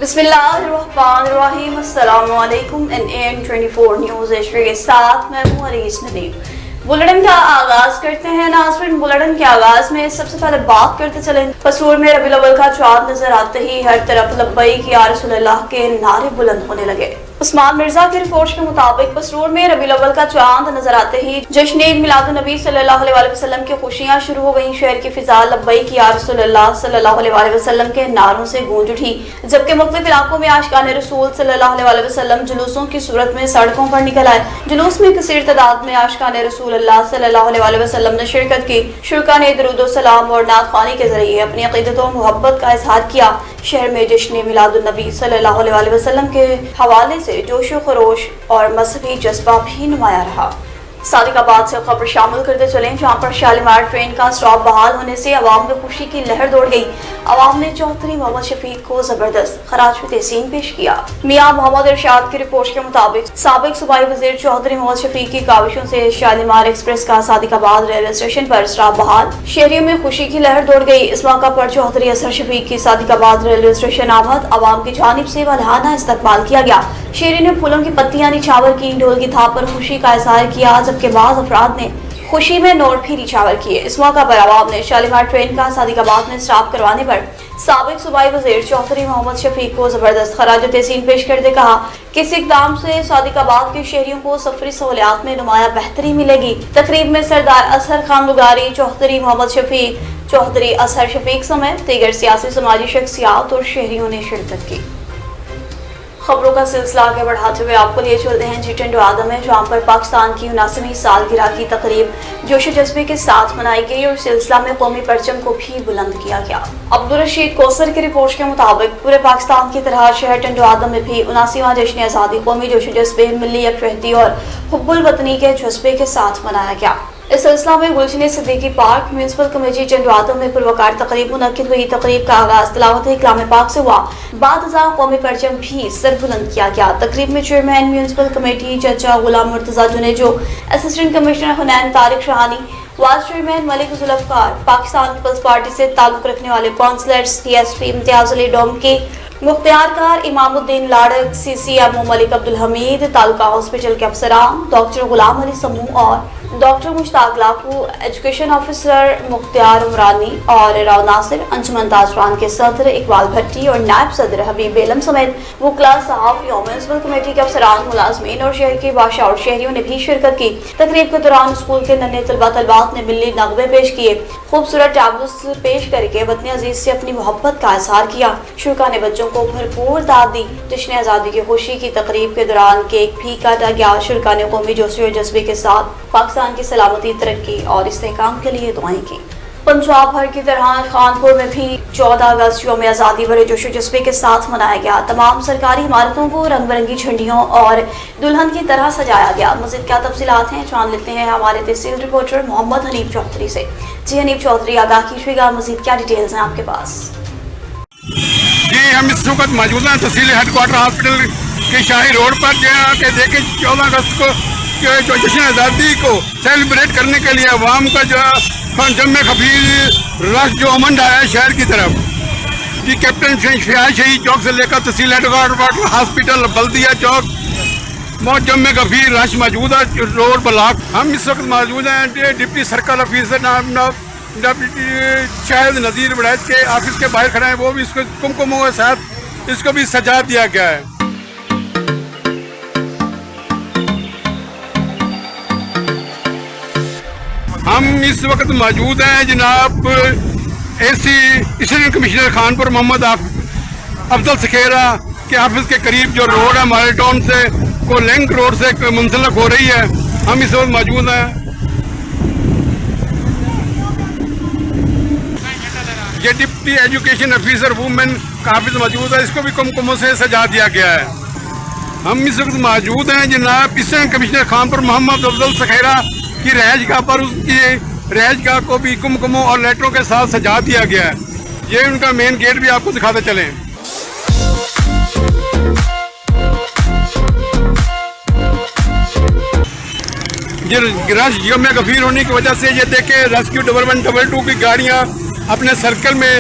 बिस्मिल्लाहिर्रहमानिर्रहीम। अस्सलामु अलैकुम। NAN24 न्यूज़ एशिया के साथ मैं हूं अरीज नदीम। बुलेटिन का आगाज करते हैं नाज़रीन। बुलेटिन के आगाज में सबसे पहले बात करते चले, पसूर में रबीउल अव्वल का चांद नजर आते ही हर तरफ लब्बैक या रसूल अल्लाह के नारे बुलंद होने लगे। उस्मान मिर्जा की रिपोर्ट के मुताबिक पसरूर में रबीउल अव्वल का चांद नजर आते ही जश्न ईद मिलादुन नबी सल्लल्लाहु अलैहि वसल्लम की खुशियां शुरू हो गईं। शहर की फिजा लब्बैक या रसूल अल्लाह सल्लल्लाहु अलैहि वसल्लम के नारों से गूंज उठी, जबकि मुख्तलिफ इलाकों में आशिकाने रसूल सल्लल्लाहु अलैहि वसल्लम जुलूसों की सूरत में सड़कों पर निकल आए। जुलूस में कसीर तादाद में आशिकाने रसूल अल्लाह सल्लल्लाहु अलैहि वसल्लम ने शिरकत की। शुरका ने दुरूद सलाम और नात ख्वानी के जरिए अपनी अक़ीदत और मोहब्बत का इजहार किया। शहर में जश्न मिलादुन नबी सल्लल्लाहु अलैहि वसल्लम के हवाले से जोशो खरोश और मजहबी जज्बा भी नुमाया रहा। सादिकाबाद से खबर शामिल करते चलें, जहाँ पर शालीमार ट्रेन का स्टॉप बहाल होने से अवाम में खुशी की लहर दौड़ गई। अवाम ने चौधरी मोहम्मद शफीक को जबरदस्त खराज तहसीन पेश किया। मियाँ मोहम्मद इरशाद की रिपोर्ट के मुताबिक साबिक सूबाई वजीर चौधरी मोहम्मद शफीक की काविशों से शालीमार एक्सप्रेस का सादिकाबाद रेलवे स्टेशन पर स्टॉप बहाल। शहरियों में खुशी की लहर दौड़ गई। इस मौका पर चौधरी असर शफीक की सादिकाबाद रेलवे स्टेशन आमद अवाम की जानिब से वल्हाना इस्तकबाल किया गया। शहरी ने फूलों की पत्तियां निछावर की, ढोल की थाप पर खुशी का इजहार किया, जबकि बाज़ अफराद ने खुशी में नोट भी निछावर किए। इस मौका पर अवाम ने शालीमार ट्रेन का सादिकाबाद में स्टॉप करवाने पर साबिक सूबाई वजीर चौधरी मोहम्मद शफीक को जबरदस्त खराज तहसीन पेश करते कहा कि इस इक़दाम से सादिकाबाद के शहरियों को सफरी सहूलियात में नुमाया बेहतरी मिलेगी। तकरीब में सरदार असहर खान बुगारी, चौधरी मोहम्मद शफीक, चौधरी असहर शफीक समेत दीगर सियासी समाजी शख्सियात और शहरियों ने शिरकत की। खबरों का सिलसिला आगे बढ़ाते हुए आपको लिए चलते हैं G10 आदम है, जहाँ पर पाकिस्तान की 79वीं सालगिरह की तकरीब जोश जज्बे के साथ मनाई गई और सिलसिला में कौमी परचम को भी बुलंद किया गया। अब्दुल रशीद कौसर की रिपोर्ट के मुताबिक पूरे पाकिस्तान की तरह शहर टंडो आदम में भी 79वां जश्न आज़ादी कौमी जोश जज्बे, मिली यकजहती और हुब्बुल वतनी के जज्बे के साथ मनाया गया। इस सिलसिला में गुलशन सिद्दीकी पार्क म्यूनसिपल कमेटी चंडवादों में पुरवकार तकरीब मुनक्किद हुई। तकरीब का आगाज तिलावत कलाम पाक से हुआ। बाद अज़ां कौमी परचम भी सरबुलंद किया गया। तकरीब में चेयरमैन म्यूनसिपल कमेटी चचा Ghulam Murtaza Junejo, assistant commissioner Hunain Tariq Shahani, vice chairman Malik Zulfiqar, Pakistan peoples party से ताल्लुक रखने वाले councillors, DSP Imtiaz Ali Domki, Mukhtiarkar Imamuddin Larak, CCMO Malik Abdul Hameed, taluka hospital के अफसरान, डॉक्टर गुलाम अली समूह और doctor Mushtaq Laku, education officer Mukhtiar Umrani और राव नासिर, अंजुमन ताजरान के सदर इकबाल भट्टी और नायब सदर हबीब बेलम समेत वकला सहाफ़ी और म्यूनसिपल कमेटी के अफसरान, मुलाजमीन और शहर के बादशाह और शहरियों ने भी शिरकत की। तकरीब के दौरान स्कूल के नन्हे तलबा तलबात ने मिली नगमे पेश किए। खूबसूरत टैबलोस पेश करके वतन अजीज से अपनी मोहब्बत का इजहार किया। शुरा ने बच्चों को भरपूर दाद दी। जश्न आज़ादी की खुशी की तकरीब के दौरान केक भी काटा गया। शुरा ने कौमी जोश और जज्बे के साथ पाकिस्तान की सलामती, तरक्की और इस्तेहकाम के लिए दुआएं की। पंजाब भर की तरह खानपुर में भी 14 अगस्त यौम आज़ादी बड़े जोश जज्बे के साथ मनाया गया। तमाम सरकारी इमारतों को रंग बिरंगी झंडियों और दुल्हन की तरह सजाया गया। मज़ीद क्या तफसीलात हैं जान लेते हैं हमारे तहसील रिपोर्टर मोहम्मद हनीफ चौधरी से। जी हनीफ चौधरी, आगाह कीजिएगा, मज़ीद क्या डिटेल्स हैं आपके पास? जी, हम इस वक्त मौजूद हैं तहसील हेडक्वार्टर हॉस्पिटल के शाही रोड पर, जहाँ के देखे 14 अगस्त को जो जश्न आज़ादी को सेलिब्रेट करने के लिए अवाम का जो जम में खफीर रश जो अमन आया है शहर की तरफ। जी, कैप्टन शहीद चौक से लेकर तहसील हेडक्वार्टर हॉस्पिटल, बल्दिया चौक, बहुत जम में खफीर रश मौजूद है रोड ब्लॉक। हम इस वक्त मौजूद हैं deputy circle officer deputy Shahid Nazir वड़ैत के ऑफिस के बाहर खड़े हैं। वो भी इसको कुमकुमों के साथ इसको भी सजा दिया गया है। हम इस वक्त मौजूद हैं जनाब AC assistant commissioner Khanpur Mohammad Afzal Sakhera के ऑफिस के करीब जो रोड है हमारे टाउन से को लिंक रोड से मुंसलिक हो रही है। हम इस वक्त मौजूद हैं। ये डिप्टी एजुकेशन ऑफिसर वुमेन का ऑफिस मौजूद है, इसको भी कुमकुमों से सजा दिया गया है। हम इस वक्त मौजूद हैं जनाब असिस्टेंट कमिश्नर खानपुर मोहम्मद अफजल सखेरा की रहायशगाह पर, उसकी रहायशगाह को भी कुमकुमों और लेटरों के साथ सजा दिया गया है। ये उनका मेन गेट भी आपको दिखाते चलें। ये रश यौम गफीर होने की वजह से ये देखे रेस्क्यू 112 की गाड़ियाँ अपने सर्कल में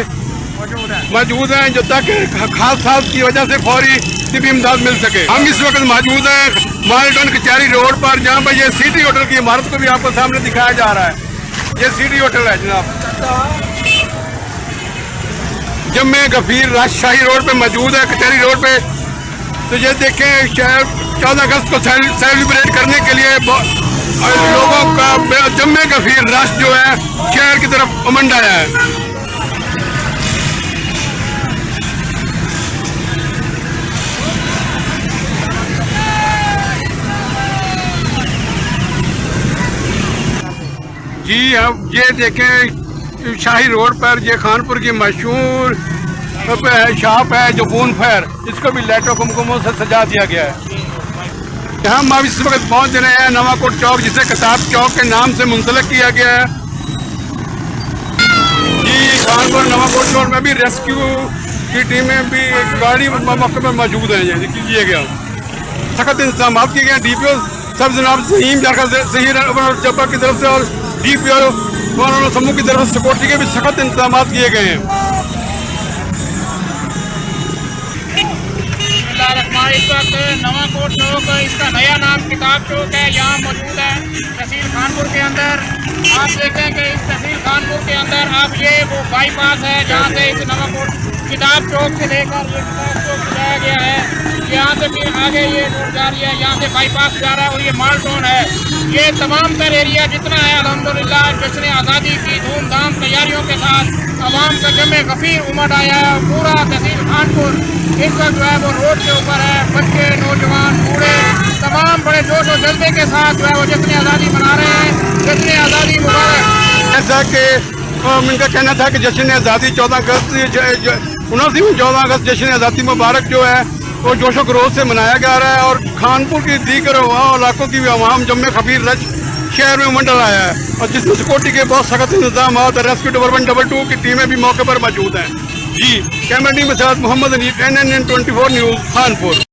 मौजूद हैं जो ताकि हादसा की वजह से फौरी तिबी इमदाद मिल सके। हम इस वक्त मौजूद हैं माल्टन कचहरी रोड पर, जहाँ पर ये सिटी होटल की इमारत को भी आपको सामने दिखाया जा रहा है। ये सिटी होटल है जनाब, जम्मे गफीर राजशाही रोड पे मौजूद है, कचहरी रोड पे। तो ये देखें, शहर 14 अगस्त को सेलिब्रेट करने के लिए लोगों का जम्मे गफीर रश जो है शहर की तरफ उमंड आया है। जी अब ये देखें, शाही रोड पर ये खानपुर की मशहूर शॉप है जो बून फेयर, इसको भी लाइटों कुमकुमों से सजा दिया गया है। यहाँ हम इस वक्त पहुँच रहे हैं नवाकोट चौक, जिसे कताब चौक के नाम से मुंसलिक किया गया है। जी खानपुर नवाकोट चौक में भी रेस्क्यू की टीमें भी एक गाड़ी मौके पर मौजूद हैं। ये किए गया सख्त इंतजाम किए गए। DPO सब जनाब सहीम जब्बा की तरफ से और DPO मौलाना समूह की तरफ से सिक्योरिटी के भी सख्त इंतजाम किए गए हैं। इस वक्त नवाकोट चौक, इसका नया नाम किताब चौक है, यहाँ मौजूद है तहसील खानपुर के अंदर। आप देखें कि इस तहसील खानपुर के अंदर अब ये वो बाईपास है जहाँ से इस नवाकोट किताब चौक से लेकर ये किताब चौक सजाया गया है। यहाँ से फिर आगे ये रोड जा रही है, यहाँ से बाईपास जा रहा है और ये माल टाउन है। ये तमाम तर एरिया जितना है अल्हम्दुलिल्लाह जश्न आज़ादी की धूमधाम तैयारियों के साथ आवाम का जमे गफीर उमड़ आया है। पूरा तहसील खानपुर इस वक्त जो है वो रोड के ऊपर है। बच्चे, नौजवान, बूढ़े तमाम बड़े जोश और जज्बे के साथ जो है वो जश्न आज़ादी मना रहे हैं। जश्न आज़ादी मुबारक। ऐसा कि इनका कहना था कि जश्न आज़ादी 14 अगस्त 14 अगस्त जश्न आज़ादी मुबारक जो है वो जोशो खरोश से मनाया जा रहा है। और खानपुर की दीगर इलाकों की भी आवाम जम्मे खबीर रश शहर में मंडल आया है, और जिसमें सिक्योरिटी के बहुत सख्त इंतजाम और रेस्क्यू 1122 की टीमें भी मौके पर मौजूद हैं। जी कैमरा टीम के साथ मोहम्मद अनीफ, NNN 24 न्यूज़ खानपुर।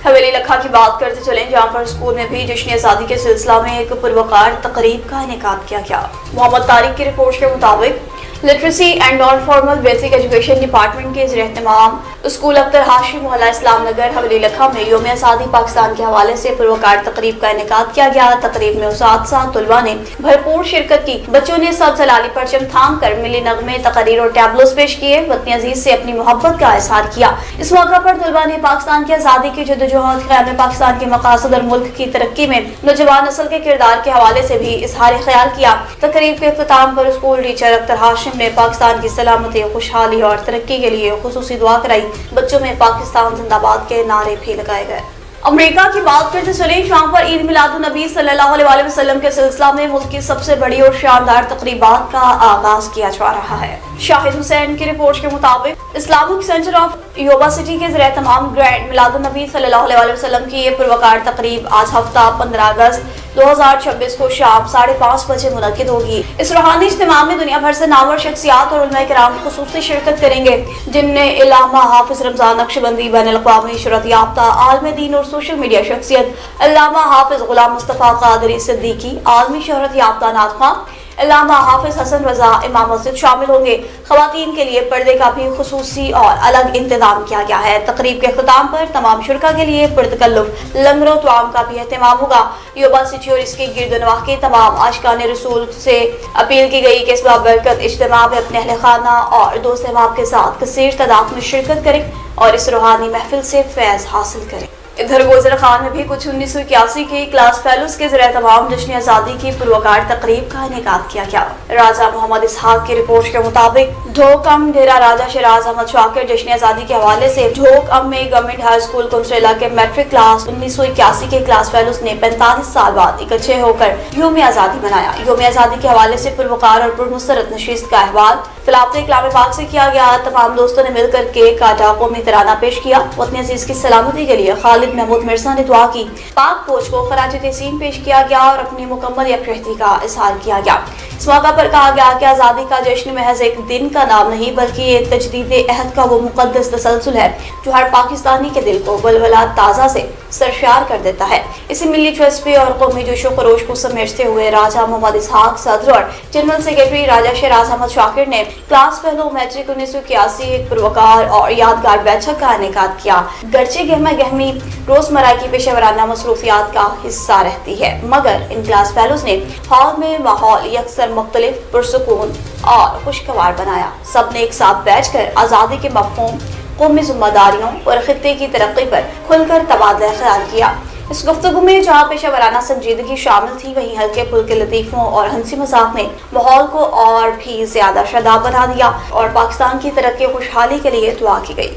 हवेली लखा की बात करते चलें, जहां पर स्कूल में भी जश्न आज़ादी के सिलसिला में एक पुरवकार तकरीब का इनेकाद किया गया। मोहम्मद तारिक की रिपोर्ट के मुताबिक literacy and non formal basic education department के ज़ेर-ए-एहतमाम स्कूल अख्तर हाशिम मोहल्ला इस्लाम नगर हवेली लखा में यौम आज़ादी पाकिस्तान के हवाले से पुरवकार तकरीब का इनेकाद किया गया। तकरीब में उस्ताद तलबा ने भरपूर शिरकत की। बच्चों ने सब सलाली परचम थाम कर मिली नगमे, तकरीर और टैबलोस पेश किए। वतन अजीज से अपनी मोहब्बत का इजहार किया। इस मौका पर तलबा ने पाकिस्तान की आज़ादी की जद्दोजहद, क़याम पाकिस्तान के मकासद और मुल्क की तरक्की में नौजवान नस्ल के किरदार के हवाले से भी इजहार ख्याल किया। तकरीब के इख्तिताम पर स्कूल टीचर अख्तर हाशिम ने पाकिस्तान की सलामती, खुशहाली और तरक्की के लिए खुसूसी दुआ कराई। बच्चों में पाकिस्तान जिंदाबाद के नारे भी लगाए गए। अमेरिका की बात करते चले, जहां पर ईद मिलादुन नबी सल्लल्लाहु अलैहि वसल्लम के सिलसिला में मुल्क की सबसे बड़ी और शानदार तकरीबात का आगाज किया जा रहा है। शाहिद हुसैन की रिपोर्ट के मुताबिक इस्लामिक सेंटर ऑफ योबा सिटी के ज़रिए तमाम ग्रैंड मिलादुन नबी सल्लल्लाहु अलैहि वसल्लम की ये पुरवकार तकरीब आज हफ्ता 15 अगस्त 2026 को शाम 5:30 बजे मुनक्किद होगी। इस रूहानी इज्तिमा में दुनिया भर से नामवर शख्सियात और उलमा किराम खुसूसी शिरकत करेंगे, जिनमें इल्लामा हाफिज रमजान नक्शबंदी, बैनुल-अक़वामी शोहरत याफ्ता आलमी दीन और सोशल मीडिया शख्सियत अल्लामा हाफिज गुलाम मुस्तफ़ा क़ादरी सिद्दीकी, आलमी शोहरत याफ्ता नातख़्वां अल्लामा हाफिज हसन रजा इमाम मस्जिद शामिल होंगे। ख़वातीन के लिए पर्दे का भी खुसूसी और अलग इंतजाम किया गया है। तकरीब के अख्ताम पर तमाम शुरका के लिए पुरतकल्लुफ़ लंगर व तआम का भी एहतमाम होगा। योबा सिटी और इसके गिरदनवाह के तमाम आशिकान रसूल से अपील की गई कि इस बाबरकत इज्तिमा में अपने अहले खाना और दोस्त अहबाब के साथ कसीर तादाद में शिरकत करें और इस रूहानी महफिल से फैज़ हासिल करें। इधर गोजर खान में भी कुछ 1981 के क्लास फेलोज के ज़रिए तमाम जश्न आज़ादी की पुरवकार तकरीब का इनेकाद किया गया। राजा मोहम्मद इसहाक की रिपोर्ट के मुताबिक ढोक डेरा राजा शराज अहमद शाकिर जश्न आज़ादी के हवाले से ढोक में गवर्नमेंट हाई स्कूल कुंसरेला के मैट्रिक क्लास 1981 के क्लास फेलोज ने 45 साल बाद इकट्ठे होकर यौम आज़ादी मनाया। यौम आज़ादी के हवाले से पुरवकार और पुरमसरत नशीस्त का अहवाल खिलाफत कलाम पाक से किया गया। तमाम दोस्तों ने मिलकर केक काटा, कौमी तराना पेश किया। वतन अजीज की सलामती के लिए खालिद महमूद मिर्जा ने दुआ की। पाक फौज को खराज तहसीन पेश किया गया और अपनी मुकम्मल यकजहती का इजहार किया गया। इस मौका पर कहा गया कि आज़ादी का जश्न महज एक दिन का नाम नहीं, बल्कि ये तजदीद अहद का वो मुकद्दस तसलसल है जो हर पाकिस्तानी के दिल को बलबला ताज़ा से सरशार कर देता है। इसी मिली दिलचस्पी और कौमी जोशो खरोश को समेटते हुए राजा मोहम्मद इसहाक सदर और जनरल सेक्रेटरी राजा शहराज अहमद शाकिर ने क्लास फेलो मैट्रिक 1981 एक पुरवकार और यादगार बैठक का इनेकाद किया। गर्चे गहमा गहमी रोजमर्रा की पेशेवराना मसरूफियात का हिस्सा रहती है, मगर इन क्लास फेलोज ने हॉल में माहौल यकसर मुख्तलिफ पुरसुकून और खुशगवार बनाया। सब ने एक साथ बैठकर आज़ादी के मफ़हूम, कौमी जिम्मेदारियों और खित्ते की तरक्की पर खुलकर तबादला ख्याल किया। इस गुफ्तगू में जहाँ पेशेवराना संजीदगी शामिल थी, वहीं हल्के फुल्के लतीफ़ों और हंसी मजाक ने माहौल को और भी ज्यादा शादाब बना दिया और पाकिस्तान की तरक्की और खुशहाली के लिए दुआ की गई।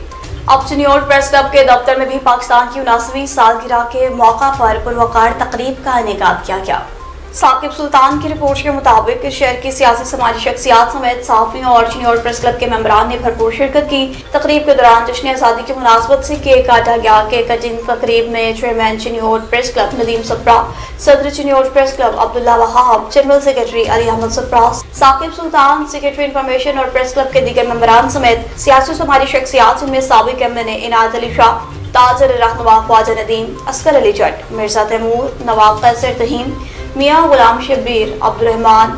अब चिन्योट प्रेस क्लब के दफ्तर में भी पाकिस्तान की 79वीं सालगिरह के मौका पर पुरवकार तकरीब का इनेकाद किया गया। साकिब सुल्तान की रिपोर्ट के मुताबिक शहर की सियासी समाजी शख्सियात समेत सहाफ़ियों और चिन्योट प्रेस क्लब के मेंबरान ने भरपूर शिरकत की। तकरीब के दौरान जश्न आज़ादी की मुनासबत से केक काटा गया। केक कटिंग तकरीब में chairman Chiniot press club Nadeem Sapra, सदर Chiniot press club Abdullah Wahab, general secretary Ali Ahmed Sapra, Saqib Sultan, secretary information और प्रेस क्लब के दीगर मेंबरान समेत सियासी समाजी शख्सियात जिनमें साबिक एमएनए इनायत अली शाह, ताजर रहनुमा ख्वाजा नदीम, असगर अली जट, मिर्जा तैमूर, नवाब कैसर तहीम, मियाँ गुलाम शब्बीर, अब्दुल रहमान,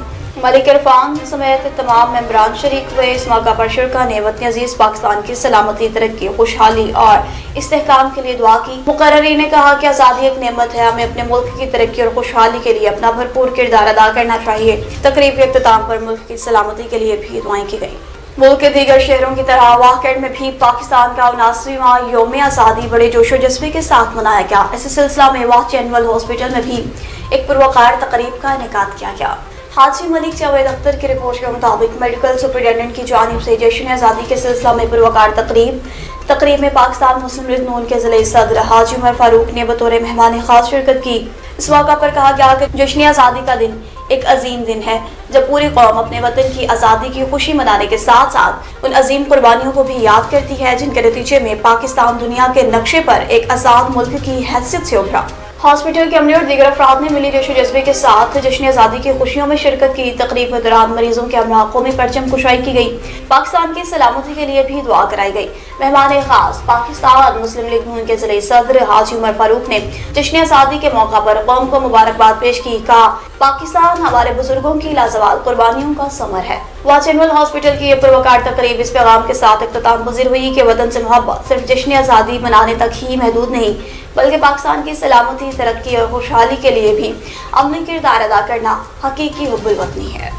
मलिक इरफान समेत तमाम मेंबरान शरीक हुए। इस मौका पर शुरका ने वतन अजीज पाकिस्तान की सलामती, तरक्की, खुशहाली और इस्तेहकाम के लिए दुआ की। मुकर्ररीन ने कहा कि आज़ादी एक नेमत है, हमें अपने मुल्क की तरक्की और खुशहाली के लिए अपना भरपूर किरदार अदा करना चाहिए। तकरीब के इख्तिताम पर मुल्क की सलामती के लिए भी दुआएं की गई। मुल्क के दीगर शहरों की तरह वाकड़ में भी पाकिस्तान का 79वां यौम आज़ादी बड़े जोशो जज्बे के साथ मनाया गया। इसी सिलसिला में वाक़ जनरल हॉस्पिटल में भी एक पुरवकार तकरीब का इनेकाद किया गया। हाजी मलिक जावेद अख्तर की रिपोर्ट के मुताबिक मेडिकल सुपरिटेंडेंट की जानिब से जश्न आज़ादी के सिलसिला में पुरवकार तकरीब में पाकिस्तान मुस्लिम लीग नून के ज़िले सदर हाजी उमर फारूक ने बतौर मेहमान खास शिरकत की। इस मौका पर कहा गया कि जश्न आज़ादी का दिन एक अजीम दिन है, जब पूरी कौम अपने वतन की आज़ादी की खुशी मनाने के साथ साथ उन अजीम कुर्बानियों को भी याद करती है, जिनके नतीजे में पाकिस्तान दुनिया के नक्शे पर एक आज़ाद मुल्क की हैसियत से उभरा। हॉस्पिटल के अमले और दीगर अफराद ने मिली जोशो जज्बे के साथ जश्न आज़ादी की खुशियों में शिरकत की। तकरीब के दौरान मरीजों के हमरा कौमी परचम कुशाई की गई। पाकिस्तान की सलामती के लिए भी दुआ कराई गई। मेहमान खास पाकिस्तान मुस्लिम लीग नून के ज़िले सदर हाजी उमर फारूक ने जश्न आज़ादी के मौका पर कौम को मुबारकबाद पेश की। कहा, पाकिस्तान हमारे बुजुर्गों की लाजवाब कुर्बानियों का समर है। वाक़ जनरल हॉस्पिटल की ये पुरवकार तकरीब इस पैगाम के साथ इख्तिताम पज़ीर हुई कि वतन से मोहब्बत सिर्फ जश्न आज़ादी मनाने तक ही महदूद नहीं, बल्कि पाकिस्तान की सलामती, तरक्की और खुशहाली के लिए भी अमली किरदार अदा करना हकीकी हुब्बुल वतनी है।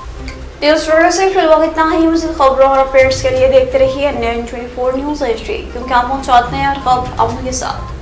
न्यूज़ स्टूडियो से फिलहाल इतना ही। मज़ीद खबरों और अपडेट्स के लिए देखते रहिए NN24 न्यूज़ HD, क्योंकि हम पहुँचाते हैं हर खबर आपके साथ।